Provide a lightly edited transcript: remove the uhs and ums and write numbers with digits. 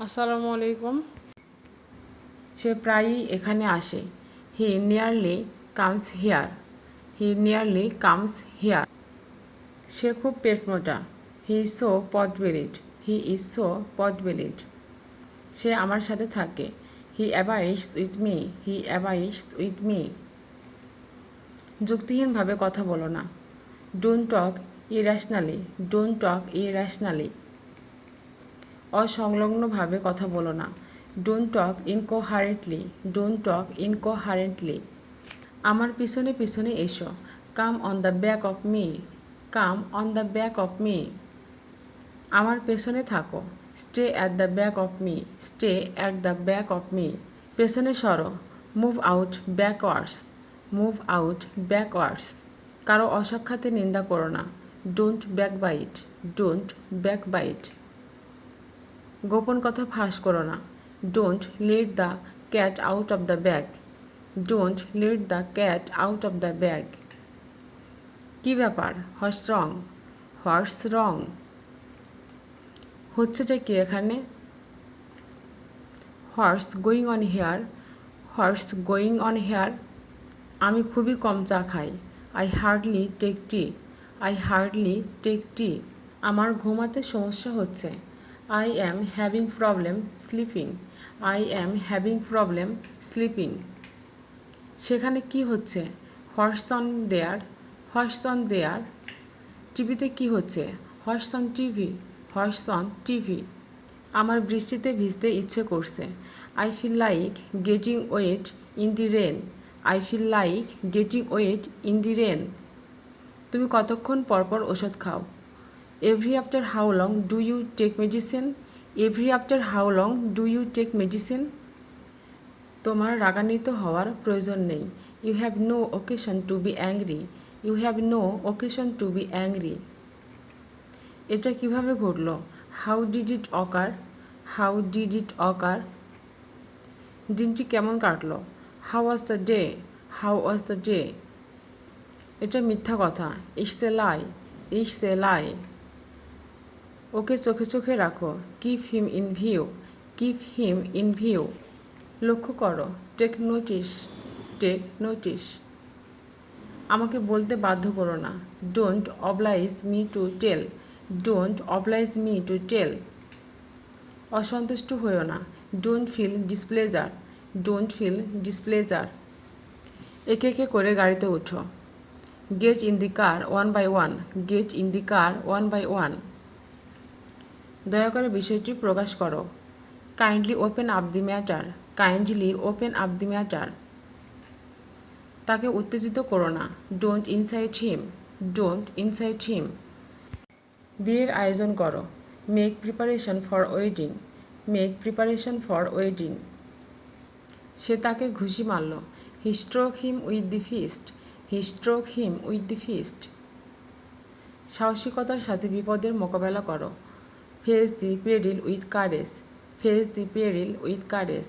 আসসালামু আলাইকুম। সে প্রায়ই এখানে আসে। He nearly comes here. He nearly comes here. সে খুব পেট মোটা। He is so pot bellied. He is so pot bellied. সে আমার সাথে থাকে। He abides with me. He abides with me. যুক্তিহীনভাবে কথা বলো না। Don't talk ইরেশনালি। Don't talk ইরেশনালি। অসংলগ্নভাবে কথা বলো না। Don't talk incoherently. Don't talk incoherently. আমার পিছনে পিছনে এসো। Come on the back of me. Come on the back of me. আমার পেছনে থাকো। Stay at the back of me. Stay at the back of me. পেছনে সরো। Move out backwards. Move out backwards. কারো অসাক্ষাতে নিন্দা করো না। Don't backbite. Don't backbite. গোপন কথা ফাঁস করো না। Don't let the cat out of the bag. Don't let the cat out of the bag. কী ব্যাপার? What's wrong? What's wrong? হচ্ছেটা কি এখানে? What's going on here? What's going on here? আমি খুবই কম চা খাই। I hardly take tea. I hardly take tea. আমার ঘুমাতে সমস্যা হচ্ছে। I am having problem sleeping. I am having problem sleeping. সেখানে কি হচ্ছে? What's on there? What's on there? টিভিতে কি হচ্ছে? What's on TV? What's on TV? আমার বৃষ্টিতে ভিজতে ইচ্ছে করছে। I feel like getting wet in the rain. I feel like getting wet in the rain. তুমি কতক্ষণ পরপর ওষুধ খাও? Every after how long do you take medicine? Every after how long do you take medicine? তোমার রাগান্বিত হওয়ার প্রয়োজন নেই। You have no occasion to be angry. You have no occasion to be angry. এটা কিভাবে ঘটল? How did it occur? How did it অকার? দিনটি কেমন কাটলো? How was the day? How was the day? এটা মিথ্যা কথা। It's a lie. It's a লাই। ওকে চোখে চোখে রাখো। Keep him in view. Keep him in view. লক্ষ্য করো। Take notice. Take notice. আমাকে বলতে বাধ্য করো না। Don't oblige me to tell. Don't oblige me to tell. অসন্তুষ্ট হইও না। Don't feel displeasure. Don't feel displeasure. একে একে করে গাড়িতে উঠো। Get in the car one by one. Get in the car one by one. দয়া করে বিষয়টি প্রকাশ করো। Kindly open up the matter. Kindly open up the matter. তাকে উত্তেজিত করো না। Don't incite him. Don't incite him. বিয়ের আয়োজন করো। Make preparation for wedding. Make preparation for wedding. সে তাকে ঘুষি মারল। He stroke him with the fist. He stroke him with the fist. সাহসিকতার সাথে বিপদের মোকাবেলা করো। Face the peril with courage. Face the peril with courage.